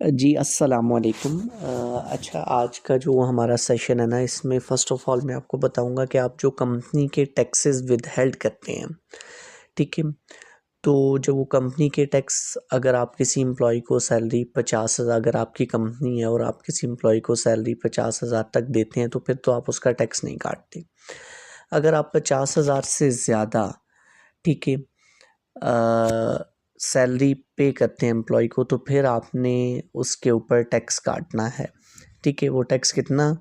जी, अस्सलाम वालेकुम। अच्छा, आज का जो हमारा सेशन है ना, इसमें फ़र्स्ट ऑफ़ ऑल मैं आपको बताऊँगा कि आप जो कंपनी के टैक्सेस विदहेल्ड करते हैं, ठीक है? तो जो वो कंपनी के टैक्स, अगर आप किसी एम्प्लॉयी को सैलरी 50,000, अगर आपकी कंपनी है और आप किसी एम्प्लॉयी को सैलरी 50,000 तक देते हैं, तो फिर तो आप उसका टैक्स नहीं काटते। अगर आप 50,000 से ज़्यादा, ठीक है, सैलरी पे करते हैं एम्प्लॉय को, तो फिर आपने उसके ऊपर टैक्स काटना है, ठीक है। वो टैक्स कितना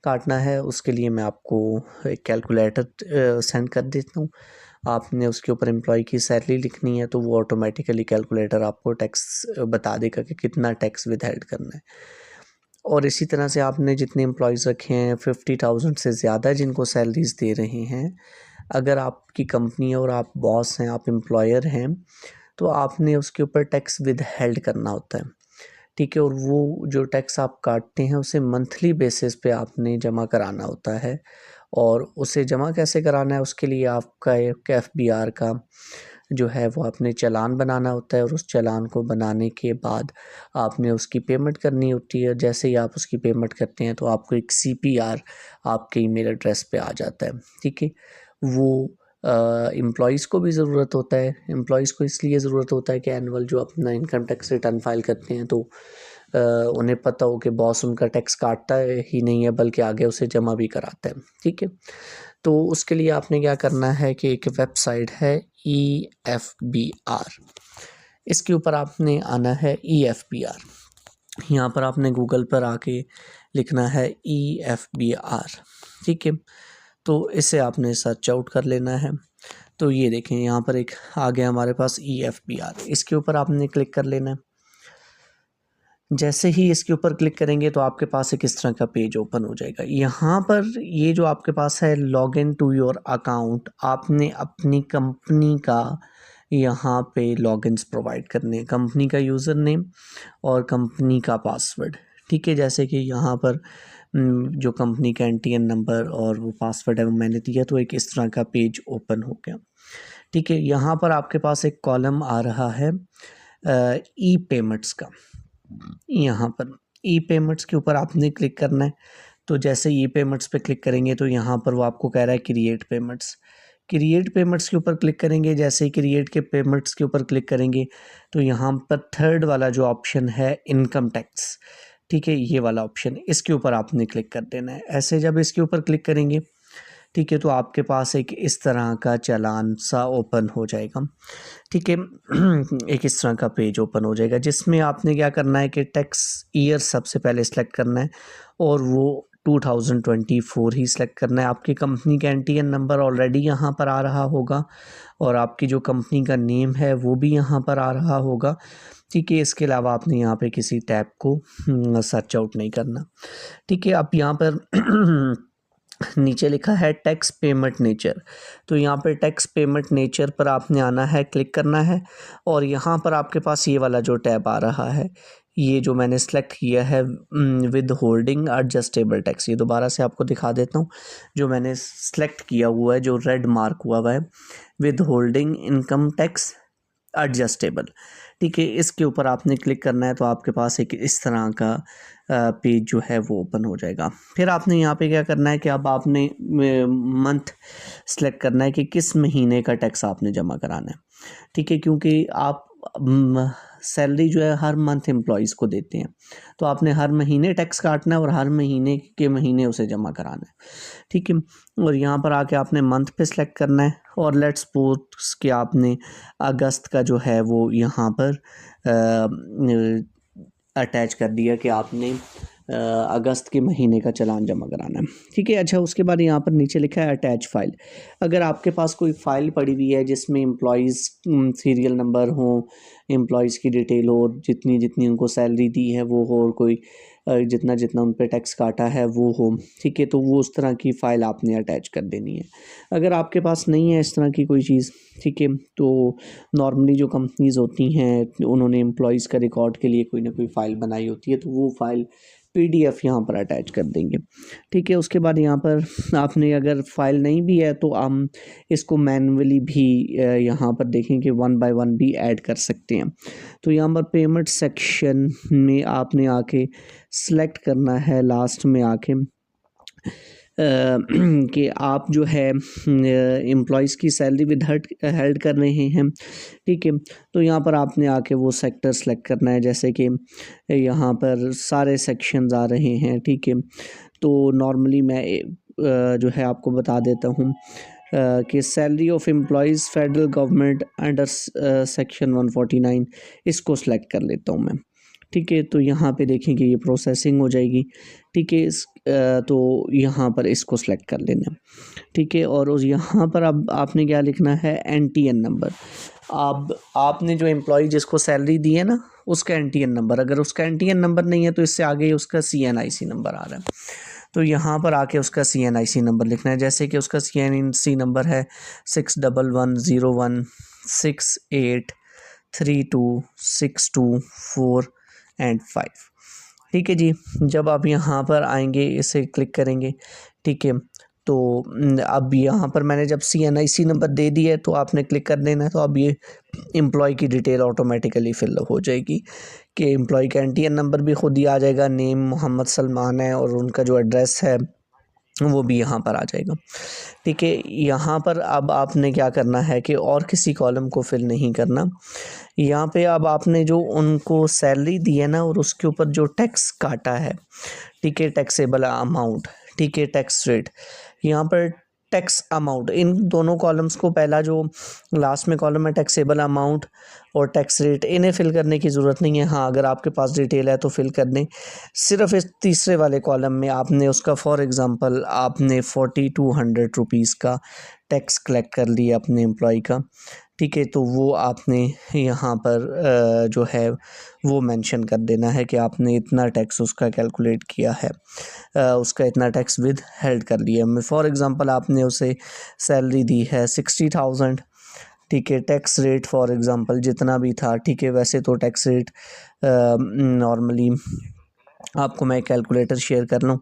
काटना है, उसके लिए मैं आपको एक कैलकुलेटर सेंड कर देता हूँ। आपने उसके ऊपर एम्प्लॉय की सैलरी लिखनी है, तो वो ऑटोमेटिकली कैलकुलेटर आपको टैक्स बता देगा कि कितना टैक्स विदहेल्ड करना है। और इसी तरह से आपने जितने एम्प्लॉयज़ रखे हैं 50,000 से ज़्यादा जिनको सैलरीज़ दे रहे हैं, अगर आपकी कंपनी है और आप बॉस हैं, आप एम्प्लॉयर हैं, तो आपने उसके ऊपर टैक्स विदहेल्ड करना होता है, ठीक है। और वो जो टैक्स आप काटते हैं उसे मंथली बेसिस पे आपने जमा कराना होता है। और उसे जमा कैसे कराना है, उसके लिए आपका एक एफबीआर का जो है वो आपने चालान बनाना होता है, और उस चालान को बनाने के बाद आपने उसकी पेमेंट करनी होती है। जैसे ही आप उसकी पेमेंट करते हैं तो आपको एक सीपीआर आपके ईमेल एड्रेस पे आ जाता है, ठीक है। वो एम्प्लॉइज़ को भी ज़रूरत होता है। एम्प्लॉइज़ को इसलिए ज़रूरत होता है कि एनुअल जो अपना इनकम टैक्स रिटर्न फाइल करते हैं, तो अ, उन्हें पता हो कि बॉस उनका टैक्स काटता है ही नहीं है, बल्कि आगे उसे जमा भी कराता है, ठीक है। तो उसके लिए आपने क्या करना है कि एक वेबसाइट है EFBR, इसके ऊपर आपने आना है EFBR। यहाँ पर आपने गूगल पर आके लिखना है EFBR, ठीक है। तो इसे आपने सर्च आउट कर लेना है। तो ये देखें, यहाँ पर एक आ गया हमारे पास EFBR, इसके ऊपर आपने क्लिक कर लेना है। जैसे ही इसके ऊपर क्लिक करेंगे तो आपके पास एक इस तरह का पेज ओपन हो जाएगा। यहाँ पर ये जो आपके पास है log in to your account, आपने अपनी कंपनी का यहाँ पे लॉगिन्स प्रोवाइड करने हैं, कंपनी का यूज़र नेम और कंपनी का पासवर्ड, ठीक है। जैसे कि यहाँ पर जो कंपनी का एनटीएन नंबर और वो पासवर्ड है वो मैंने दिया, तो एक इस तरह का पेज ओपन हो गया, ठीक है। यहाँ पर आपके पास एक कॉलम आ रहा है ई पेमेंट्स का। यहाँ पर ई पेमेंट्स के ऊपर आपने क्लिक करना है। तो जैसे ई पेमेंट्स पे क्लिक करेंगे तो यहाँ पर वो आपको कह रहा है क्रिएट पेमेंट्स। क्रिएट पेमेंट्स के ऊपर क्लिक करेंगे, जैसे ही क्रिएट के पेमेंट्स के ऊपर क्लिक करेंगे तो यहाँ पर थर्ड वाला जो ऑप्शन है इनकम टैक्स, ठीक है, ये वाला ऑप्शन, इसके ऊपर आपने क्लिक कर देना है। ऐसे जब इसके ऊपर क्लिक करेंगे, ठीक है, तो आपके पास एक इस तरह का चालान सा ओपन हो जाएगा, ठीक है। एक इस तरह का पेज ओपन हो जाएगा जिसमें आपने क्या करना है कि टैक्स ईयर सबसे पहले सेलेक्ट करना है, और वो 2024 ही सिलेक्ट करना है। आपकी कंपनी का एनटीएन नंबर ऑलरेडी यहाँ पर आ रहा होगा, और आपकी जो कंपनी का नेम है वो भी यहाँ पर आ रहा होगा, ठीक है। इसके अलावा आपने यहाँ पे किसी टैब को सर्च आउट नहीं करना, ठीक है। अब यहाँ पर नीचे लिखा है टैक्स पेमेंट नेचर, तो यहाँ पे टैक्स पेमेंट नेचर पर आपने आना है, क्लिक करना है, और यहाँ पर आपके पास ये वाला जो टैब आ रहा है, ये जो मैंने सेलेक्ट किया है विद होल्डिंग एडजस्टेबल टैक्स, ये दोबारा से आपको दिखा देता हूँ। जो मैंने सेलेक्ट किया हुआ है, जो रेड मार्क हुआ है, with holding income tax adjustable, ठीक है, इसके ऊपर आपने क्लिक करना है। तो आपके पास एक इस तरह का पेज जो है वो ओपन हो जाएगा। फिर आपने यहाँ पे क्या करना है कि अब आपने मंथ सेलेक्ट करना है कि किस महीने का टैक्स आपने जमा कराना है, ठीक है, क्योंकि आप सैलरी जो है हर मंथ एम्प्लॉयज़ को देते हैं, तो आपने हर महीने टैक्स काटना है और हर महीने के महीने उसे जमा कराना है, ठीक है। और यहाँ पर आके आपने मंथ पे सेलेक्ट करना है, और लेट्स सपोज कि आपने अगस्त का जो है वो यहाँ पर अटैच कर दिया कि आपने अगस्त के महीने का चालान जमा कराना है, ठीक है। अच्छा, उसके बाद यहाँ पर नीचे लिखा है अटैच फ़ाइल। अगर आपके पास कोई फ़ाइल पड़ी हुई है जिसमें एम्प्लॉयज़ सीरियल नंबर हो, एम्प्लॉयज़ की डिटेल हो, जितनी जितनी उनको सैलरी दी है वो हो, और कोई जितना जितना उन पे टैक्स काटा है वो हो, ठीक है, तो वो उस तरह की फ़ाइल आपने अटैच कर देनी है। अगर आपके पास नहीं है इस तरह की कोई चीज़, ठीक है, तो नॉर्मली जो कंपनीज़ होती हैं उन्होंने एम्प्लॉयज़ का रिकॉर्ड के लिए कोई ना कोई फ़ाइल बनाई होती है, तो वो फ़ाइल PDF यहाँ पर अटैच कर देंगे। ठीक है, उसके बाद यहाँ पर आपने अगर फाइल नहीं भी है तो हम इसको मैन्युअली भी यहाँ पर देखेंगे 1 बाय 1 भी ऐड कर सकते हैं। तो यहाँ पर पेमेंट सेक्शन में आपने आके सेलेक्ट करना है लास्ट में आके कि आप जो है एम्प्लॉयज़ की सैलरी विद हेल्ड कर रहे हैं। ठीक है, तो यहाँ पर आपने आके वो सेक्टर सेलेक्ट करना है, जैसे कि यहाँ पर सारे सेक्शंस आ रहे हैं। ठीक है, तो नॉर्मली मैं जो है आपको बता देता हूँ कि salary of employees federal government under section 149 इसको सेलेक्ट कर लेता हूँ मैं। ठीक है, तो यहाँ पे देखेंगे ये प्रोसेसिंग हो जाएगी। ठीक है, तो यहाँ पर इसको सेलेक्ट कर लेना। ठीक है, और उस यहाँ पर अब आपने क्या लिखना है, NTN नंबर। अब आपने जो एम्प्लॉय जिसको सैलरी दी है ना, उसका NTN नंबर, अगर उसका NTN नंबर नहीं है तो इससे आगे उसका CNIC नंबर आ रहा है, तो यहाँ पर आके उसका CNIC नंबर लिखना है। जैसे कि उसका CNIC नंबर है 611016832624 एंड 5। ठीक है जी, जब आप यहाँ पर आएंगे इसे क्लिक करेंगे। ठीक है, तो अब यहाँ पर मैंने जब CNIC नंबर दे दिया है तो आपने क्लिक कर देना है, तो अब ये एम्प्लॉय की डिटेल ऑटोमेटिकली फिल हो जाएगी कि एम्प्लॉय का NTN नंबर भी खुद ही आ जाएगा, नेम मोहम्मद सलमान है और उनका जो एड्रेस है वो भी यहाँ पर आ जाएगा। ठीक है, यहाँ पर अब आपने क्या करना है कि और किसी कॉलम को फिल नहीं करना। यहाँ पे अब आपने जो उनको सैलरी दी है ना और उसके ऊपर जो टैक्स काटा है, ठीक है, टैक्सेबल अमाउंट, ठीक है, टैक्स रेट, यहाँ पर टैक्स अमाउंट, इन दोनों कॉलम्स को, पहला जो लास्ट में कॉलम है टैक्सेबल अमाउंट और टैक्स रेट, इन्हें फिल करने की ज़रूरत नहीं है। हाँ, अगर आपके पास डिटेल है तो फिल कर दें। सिर्फ इस तीसरे वाले कॉलम में आपने उसका फॉर एग्ज़ाम्पल आपने 4200 रुपीज़ का टैक्स कलेक्ट कर लिया अपने एम्प्लॉय का। ठीक है, तो वो आपने यहाँ पर जो है वो मेंशन कर देना है कि आपने इतना टैक्स उसका कैलकुलेट किया है, उसका इतना टैक्स विद हेल्ड कर लिया। मैं फॉर एग्ज़ाम्पल आपने उसे सैलरी दी है 60,000। ठीक है, टैक्स रेट फॉर एग्ज़ाम्पल जितना भी था, ठीक है, वैसे तो टैक्स रेट नॉर्मली आपको मैं कैलकुलेटर शेयर कर लूँ।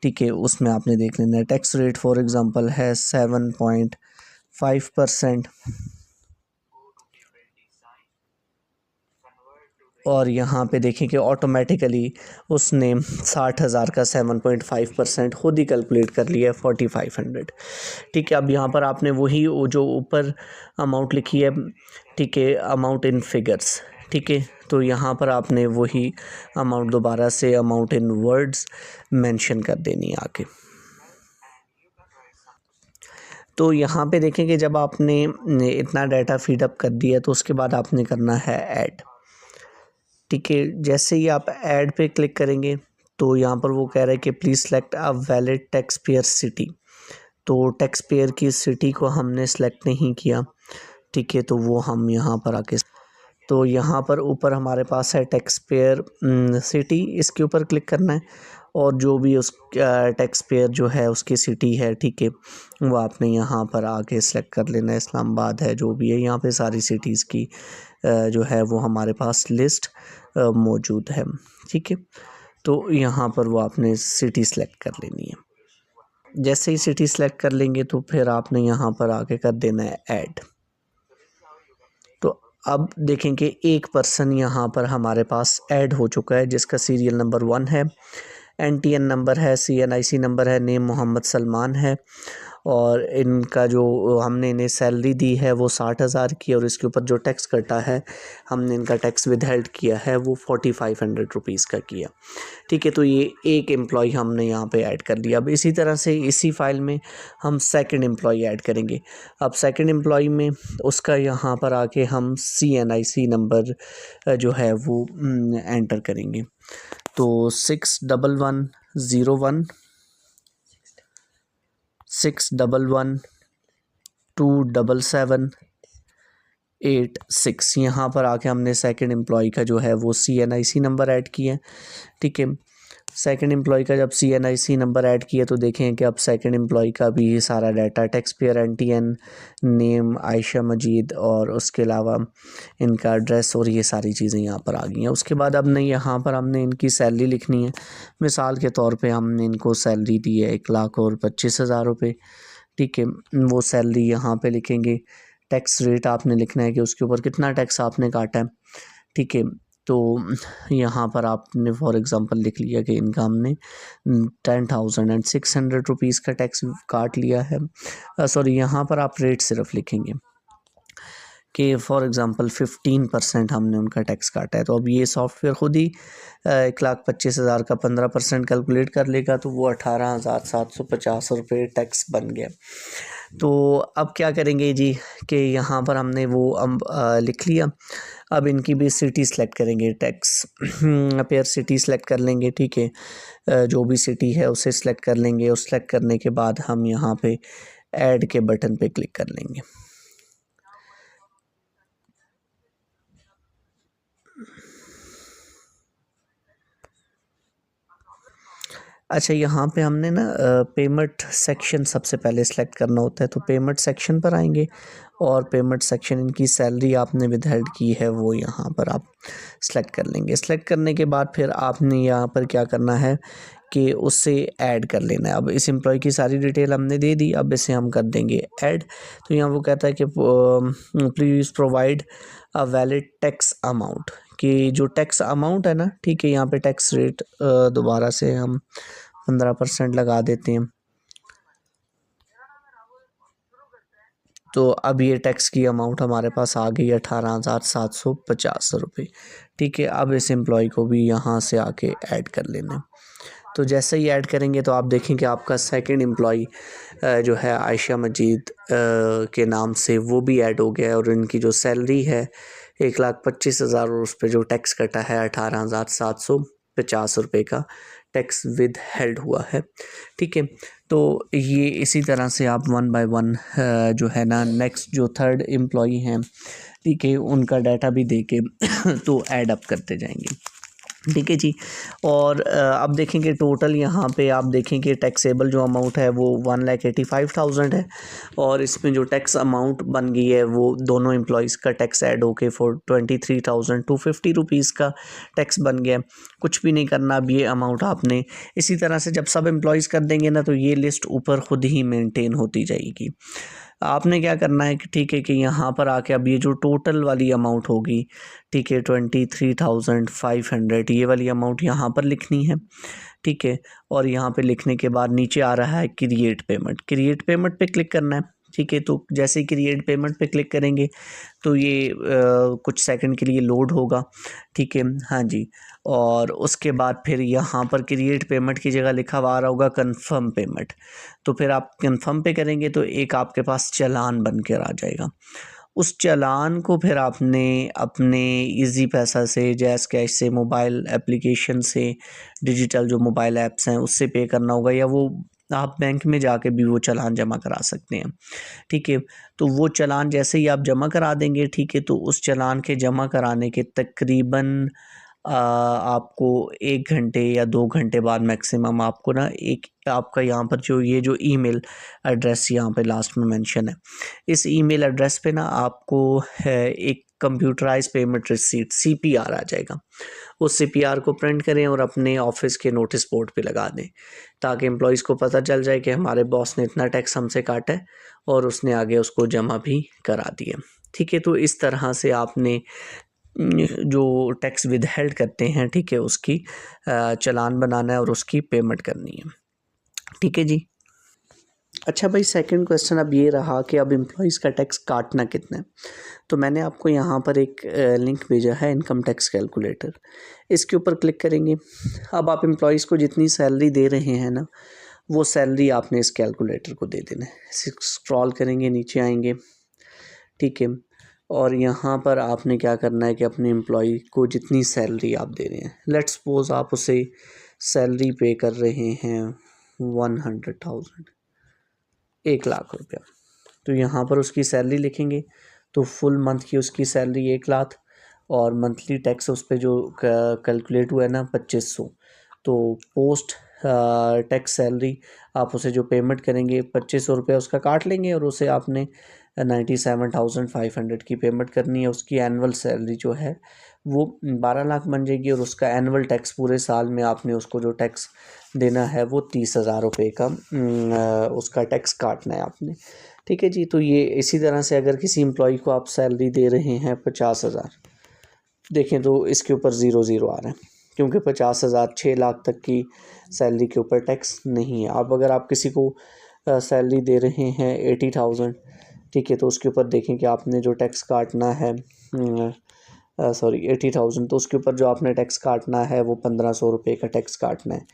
ठीक है, उसमें आपने देख लेना है। टैक्स रेट फॉर एग्ज़ाम्पल है 7.5%, और यहाँ पे देखें कि ऑटोमेटिकली उसने 60,000 का 7.5% खुद ही कैलकुलेट कर लिया है 4500। ठीक है, अब यहाँ पर आपने वही वो जो ऊपर अमाउंट लिखी है, ठीक है, अमाउंट इन फिगर्स, ठीक है, तो यहाँ पर आपने वही अमाउंट दोबारा से अमाउंट इन वर्ड्स मेंशन कर देनी है आके। तो यहाँ पे देखें कि जब आपने इतना डाटा फीड अप कर दिया तो उसके बाद आपने करना है ऐड। ठीक है, जैसे ही आप ऐड पे क्लिक करेंगे तो यहाँ पर वो कह रहा है कि please select a valid tax payer city. तो टैक्स पेयर की सिटी को हमने सेलेक्ट नहीं किया। ठीक है, तो वो हम यहाँ पर आके, तो यहाँ पर ऊपर हमारे पास है टैक्स पेयर सिटी, इसके ऊपर क्लिक करना है और जो भी उस टैक्स पेयर जो है उसकी सिटी है, ठीक है, वो आपने यहाँ पर आके सेलेक्ट कर लेना है। इस्लामाबाद है, जो भी है, यहाँ पे सारी सिटीज़ की जो है वो हमारे पास लिस्ट मौजूद है। ठीक है, तो यहाँ पर वो आपने सिटी सेलेक्ट कर लेनी है। जैसे ही सिटी सेलेक्ट कर लेंगे तो फिर आपने यहाँ पर आके कर देना है ऐड। तो अब देखें कि एक पर्सन यहाँ पर हमारे पास ऐड हो चुका है जिसका सीरियल नंबर 1 है, NTN नंबर है, CNIC नंबर है, नेम मोहम्मद सलमान है, और इनका जो हमने इन्हें सैलरी दी है वो 60,000 की, और इसके ऊपर जो टैक्स कटा है हमने इनका टैक्स विद हेल्ड किया है वो 4500 रुपीज़ का किया। ठीक है, तो ये एक एम्प्लॉय हमने यहाँ पे ऐड कर लिया। अब इसी तरह से इसी फाइल में हम सेकंड एम्प्लॉय ऐड करेंगे। अब सेकंड एम्प्लॉय में उसका यहाँ पर आके हम CNIC नंबर जो है वो एंटर करेंगे। तो 611101 61127786, यहाँ पर आके हमने सेकंड एम्प्लॉय का जो है वो CNIC नंबर ऐड किया है। ठीक है, सेकंड एम्प्लॉय का जब CNIC नंबर ऐड किया तो देखें कि अब सेकंड एम्प्लॉय का भी ये सारा data, tax payer NTN, name Ayesha Majeed, और उसके अलावा इनका एड्रेस और ये सारी चीज़ें यहाँ पर आ गई हैं। उसके बाद अब नहीं, यहाँ पर हमने इनकी सैलरी लिखनी है। मिसाल के तौर पे हमने इनको सैलरी दी है 1,25,000 रुपये, ठीक है। वो सैलरी यहाँ पे लिखेंगे। टैक्स रेट आपने लिखना है कि उसके ऊपर कितना टैक्स आपने काटा है, ठीक है। तो यहाँ पर आपने फॉर एग्ज़ाम्पल लिख लिया कि इनका हमने 10,600 रुपीज़ का टैक्स काट लिया है। सॉरी, यहाँ पर आप रेट सिर्फ लिखेंगे कि फॉर एग्ज़ाम्पल 15% हमने उनका टैक्स काटा है। तो अब ये सॉफ्टवेयर ख़ुद ही 1,25,000 का 15% कैलकुलेट कर लेगा, तो वो 18,750 रुपये टैक्स बन गया। तो अब क्या करेंगे जी कि यहाँ पर हमने वो लिख लिया। अब इनकी भी सिटी सेलेक्ट करेंगे, टैक्स पेयर सिटी सेलेक्ट कर लेंगे, ठीक है। जो भी सिटी है उसे सेलेक्ट कर लेंगे, और सेलेक्ट करने के बाद हम यहाँ पे ऐड के बटन पे क्लिक कर लेंगे। अच्छा, यहाँ पे हमने ना पेमेंट सेक्शन सबसे पहले सेलेक्ट करना होता है। तो पेमेंट सेक्शन पर आएंगे, और पेमेंट सेक्शन इनकी सैलरी आपने विदहेल्ड की है वो यहाँ पर आप सेलेक्ट कर लेंगे। सेलेक्ट करने के बाद फिर आपने यहाँ पर क्या करना है कि उससे ऐड कर लेना है। अब इस एम्प्लॉय की सारी डिटेल हमने दे दी, अब इसे हम कर देंगे ऐड। तो यहाँ वो कहता है कि please provide a valid tax amount, कि जो टैक्स अमाउंट है ना, ठीक है, यहाँ पे टैक्स रेट दोबारा से हम 15% लगा देते हैं। तो अब ये टैक्स की अमाउंट हमारे पास आ गई 18,750 रुपये, ठीक है। अब इस एम्प्लॉय को भी यहाँ से आके ऐड कर लेना है। तो जैसे ही ऐड करेंगे तो आप देखें कि आपका सेकंड एम्प्लॉय जो है आयशा मजीद के नाम से, वो भी ऐड हो गया है, और इनकी जो सैलरी है 1,25,000 और उस पर जो टैक्स कटा है 18,750 रुपये का टैक्स विद हेल्ड हुआ है, ठीक है। तो ये इसी तरह से आप वन बाय वन जो है ना, नेक्स्ट जो थर्ड एम्प्लॉई हैं, ठीक है, उनका डाटा भी दे के तो ऐड अप करते जाएंगे, ठीक है जी। और अब देखेंगे टोटल यहाँ पे आप देखेंगे टैक्सेबल जो अमाउंट है वो 1,85,000 है, और इसमें जो टैक्स अमाउंट बन गई है वो दोनों एम्प्लॉयज़ का टैक्स ऐड होके 23,250 रुपीज़ का टैक्स बन गया। कुछ भी नहीं करना, अब ये अमाउंट आपने इसी तरह से जब सब एम्प्लॉयज़ कर देंगे ना, तो ये लिस्ट ऊपर ख़ुद ही मेंटेन होती जाएगी। आपने क्या करना है कि ठीक है कि यहाँ पर आके अब ये जो टोटल वाली अमाउंट होगी, ठीक है, 23,500, ये वाली अमाउंट यहाँ पर लिखनी है, ठीक है। और यहाँ पे लिखने के बाद नीचे आ रहा है क्रिएट पेमेंट, क्रिएट पेमेंट पे क्लिक करना है, ठीक है। तो जैसे ही क्रिएट पेमेंट पे क्लिक करेंगे तो ये कुछ सेकंड के लिए लोड होगा, ठीक है, हाँ जी। और उसके बाद फिर यहाँ पर क्रिएट पेमेंट की जगह लिखा हुआ आ रहा होगा कंफर्म पेमेंट, तो फिर आप कंफर्म पे करेंगे तो एक आपके पास चालान बन कर आ जाएगा। उस चालान को फिर आपने अपने इजी पैसा से, जैज़ कैश से, मोबाइल एप्लीकेशन से, डिजिटल जो मोबाइल ऐप्स हैं उससे पे करना होगा, या वो आप बैंक में जाके भी वो चालान जमा करा सकते हैं, ठीक है। तो वो चालान जैसे ही आप जमा करा देंगे, ठीक है, तो उस चालान के जमा कराने के तकरीबन आपको 1 घंटे या 2 घंटे बाद मैक्सिमम आपको ना एक आपका यहाँ पर जो ये जो ईमेल एड्रेस यहाँ पे लास्ट में मेंशन है, इस ईमेल एड्रेस पे ना आपको एक कंप्यूटराइज पेमेंट रिसीट CPR आ जाएगा। उस CPR को प्रिंट करें और अपने ऑफिस के नोटिस बोर्ड पे लगा दें, ताकि एम्प्लॉयज़ को पता चल जाए कि हमारे बॉस ने इतना टैक्स हमसे काटा है और उसने आगे उसको जमा भी करा दिया, ठीक है। तो इस तरह से आपने जो टैक्स विदहेल्ड करते हैं, ठीक है, उसकी चालान बनाना है और उसकी पेमेंट करनी है, ठीक है जी। अच्छा भाई, सेकंड क्वेश्चन अब ये रहा कि अब एम्प्लॉयज़ का टैक्स काटना कितना है। तो मैंने आपको यहाँ पर एक लिंक भेजा है, इनकम टैक्स कैलकुलेटर, इसके ऊपर क्लिक करेंगे। अब आप एम्प्लॉयज़ को जितनी सैलरी दे रहे हैं ना, वो सैलरी आपने इस कैलकुलेटर को दे देना है। स्क्रॉल करेंगे, नीचे आएंगे, ठीक है। और यहाँ पर आपने क्या करना है कि अपने एम्प्लॉय को जितनी सैलरी आप दे रहे हैं, लेट्स सपोज आप उसे सैलरी पे कर रहे हैं 100,000, 1,00,000 रुपया, तो यहाँ पर उसकी सैलरी लिखेंगे। तो फुल मंथ की उसकी सैलरी 1,00,000, और मंथली टैक्स उस पर जो कैलकुलेट हुआ है ना 2,500, तो पोस्ट टैक्स सैलरी आप उसे जो पेमेंट करेंगे 2500 रुपये उसका काट लेंगे और उसे आपने 97,500 की पेमेंट करनी है। उसकी एनुअल सैलरी जो है वो 12 लाख बन जाएगी और उसका एनुअल टैक्स पूरे साल में आपने उसको जो टैक्स देना है वो 30,000 रुपये का उसका टैक्स काटना है आपने। ठीक है जी। तो ये इसी तरह से अगर किसी एम्प्लॉय को आप सैलरी दे रहे हैं 50,000, देखें तो इसके ऊपर 0 आ रहा है क्योंकि 50,000 6 लाख तक की सैलरी के ऊपर टैक्स नहीं है। अब अगर आप किसी को सैलरी दे रहे हैं 80,000, ठीक है, तो उसके ऊपर देखें कि आपने जो टैक्स काटना है 80,000, तो उसके ऊपर जो आपने टैक्स काटना है वो 1,500 रुपये का टैक्स काटना है।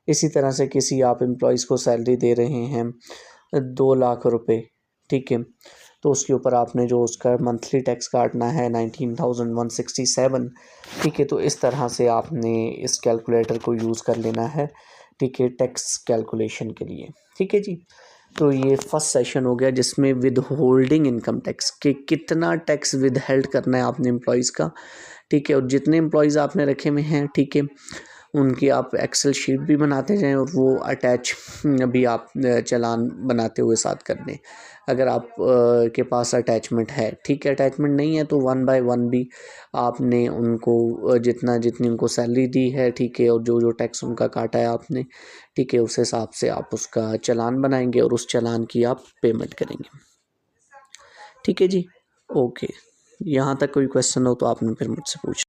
इसी तरह से किसी आप एम्प्लॉयज़ को सैलरी दे रहे हैं 2 लाख रुपए, ठीक है, तो उसके ऊपर आपने जो उसका मंथली टैक्स काटना है 19,167, ठीक है। तो इस तरह से आपने इस कैलकुलेटर को यूज़ कर लेना है, ठीक है, टैक्स कैलकुलेशन के लिए। ठीक है जी। तो ये फर्स्ट सेशन हो गया जिसमें विद होल्डिंग इनकम टैक्स के कितना टैक्स विद हेल्ड करना है आपने एम्प्लॉयज़ का, ठीक है, और जितने एम्प्लॉयज़ आपने रखे हुए हैं, ठीक है, उनकी आप एक्सेल शीट भी बनाते जाएं और वो अटैच भी आप चालान बनाते हुए साथ कर दें अगर आप के पास अटैचमेंट है। ठीक है, अटैचमेंट नहीं है तो 1 बाय 1 भी आपने उनको जितनी उनको सैलरी दी है, ठीक है, और जो टैक्स उनका काटा है आपने, ठीक है, उस हिसाब से आप उसका चालान बनाएंगे और उस चालान की आप पेमेंट करेंगे। ठीक है जी। ओके, यहाँ तक कोई क्वेश्चन हो तो आपने फिर मुझसे पूछ